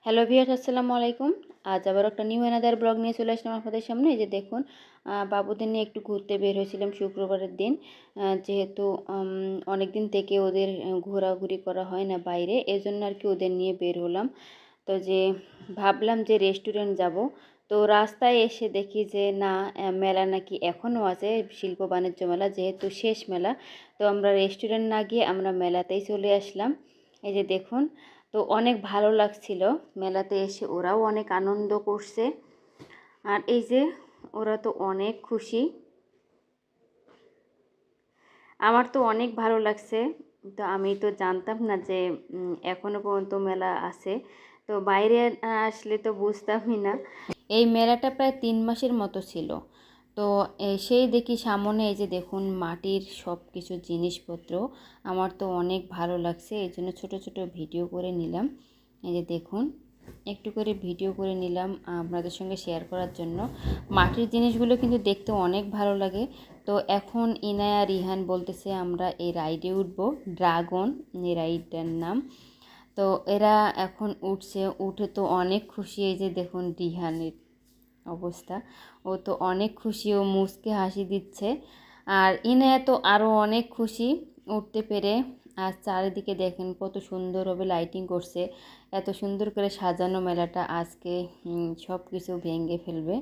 Hello viewers, আসসালামু আলাইকুম। আজ আবার একটা নিউ অ্যানাদার ব্লগ নিয়ে চলে আসলাম আপনাদের সামনে। এই যে দেখুন, বাবুদের নিয়ে একটু ঘুরতে বের হয়েছিলাম শুক্রবারের দিন। যেহেতু অনেক দিন থেকে ওদের ঘোরাঘুরি করা হয় না বাইরে, এজন্য আর কি ওদের নিয়ে বের হলাম। তো যে ভাবলাম যে রেস্টুরেন্ট যাব। তো রাস্তায় এসে দেখি যে না, মেলা নাকি এখনও আছে, শিল্প বাণিজ্য মেলা যেহেতু শেষ মেলা। তো আমরা রেস্টুরেন্ট না গিয়ে আমরা মেলাতেই চলে আসলাম। এই যে দেখুন, তো অনেক ভালো লাগছিল মেলাতে এসে, ওরাও অনেক আনন্দ করছে। আর এই যে ওরা তো অনেক খুশি, আমার তো অনেক ভালো লাগছে। তো আমি তো জানতাম না যে এখনো পর্যন্ত মেলা আছে। তো বাইরে আসলে তো বুঝতামই না। এই মেলাটা প্রায় 3 মাসের মতো ছিল। তো সেই দেখি সামনে এই যে দেখুন মাটির সব কিছু জিনিসপত্র, আমার তো অনেক ভালো লাগছে, এই জন্য ছোটো ছোটো ভিডিও করে নিলাম। এই যে দেখুন, একটু করে ভিডিও করে নিলাম আপনাদের সঙ্গে শেয়ার করার জন্য। মাটির জিনিসগুলো কিন্তু দেখতে অনেক ভালো লাগে। তো এখন ইনায়া রিহান বলতেছে আমরা এই রাইডে উঠবো, ড্রাগন এই রাইডটার নাম। তো এরা এখন উঠছে, উঠে তো অনেক খুশি। এই যে দেখুন রিহানের অবস্থা, ও তো অনেক খুশি, ও মুচকে হাসি দিচ্ছে। আর ইনায়া তো আরও অনেক খুশি উঠতে পেরে। আর চারিদিকে দেখেন কত সুন্দরভাবে লাইটিং করছে, এত সুন্দর করে সাজানো মেলাটা আজকে সব কিছু ভেঙে ফেলবে।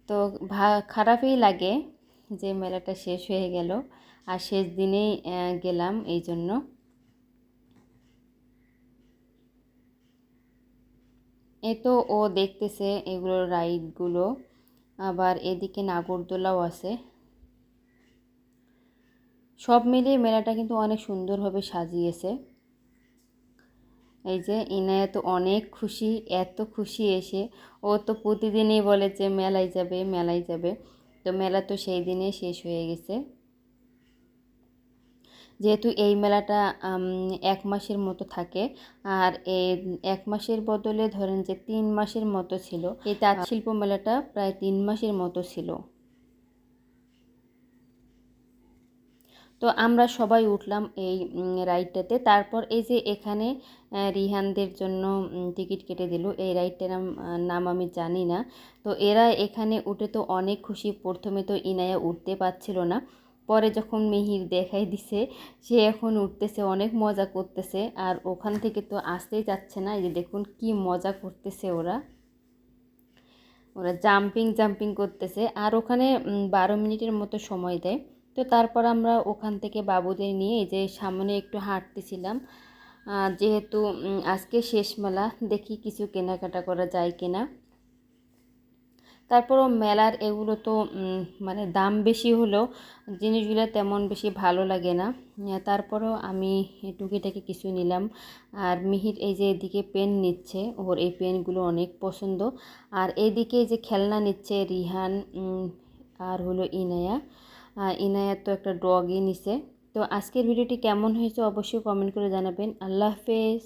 তো খারাপই লাগে যে মেলাটা শেষ হয়ে গেল, আর শেষ দিনেই গেলাম এই জন্য। এ তো ও দেখতেছে এগুলো রাইডগুলো, আবার এদিকে নাগরদোলাও আছে। সব মিলিয়ে মেলাটা কিন্তু অনেক সুন্দরভাবে সাজিয়েছে। এই যে ইনায়া তো অনেক খুশি, এত খুশি এসে। ও তো প্রতিদিনই বলে যে মেলায় যাবে মেলায় যাবে। তো মেলা তো সেই দিনে শেষ হয়ে গেছে। যেহেতু এই মেলাটা 1 মাসের মতো থাকে, আর এই 1 মাসের বদলে ধরেন যে 3 মাসের মতো ছিল। এই তাঁত শিল্প মেলাটা প্রায় 3 মাসের মতো ছিল। তো আমরা সবাই উঠলাম এই রাইডটাতে। তারপর এই যে এখানে রিহানদের জন্য টিকিট কেটে দিল। এই রাইডটার নাম আমি জানি না। তো এরা এখানে উঠে তো অনেক খুশি। প্রথমে তো ইনায়া উঠতে পারছিল না, পরে যখন মিহির দেখাই দিছে সে এখন উঠতেছে, অনেক মজা করতেছে। আর ওখান থেকে তো আসতেই যাচ্ছে না। এই যে দেখুন কি মজা করতেছে ওরা, ওরা জাম্পিং জাম্পিং করতেছে। আর ওখানে 12 মিনিটের মতো সময় দেয়। তো তারপর আমরা ওখান থেকে বাবুদের নিয়ে এই যে সামনে একটু হাঁটতেছিলাম। যেহেতু আজকে শেষ মেলা, দেখি কিছু কেনাকাটা করা যায় কিনা। তারপরও মেলার এগুলো তো মানে দাম বেশি হলেও জিনিসগুলো তেমন বেশি ভালো লাগে না। তারপরও আমি টুকিটাকি কিছু নিলাম। আর মিহির এই যে এদিকে পেন নিচ্ছে, ওর এই পেনগুলো অনেক পছন্দ। আর এদিকে যে খেলনা নিচ্ছে রিহান, আর হলো ইনায়া। ইনায়া তো একটা ডগই নিছে। তো আজকের ভিডিওটি কেমন হয়েছে অবশ্যই কমেন্ট করে জানাবেন। আল্লাহ হাফেজ।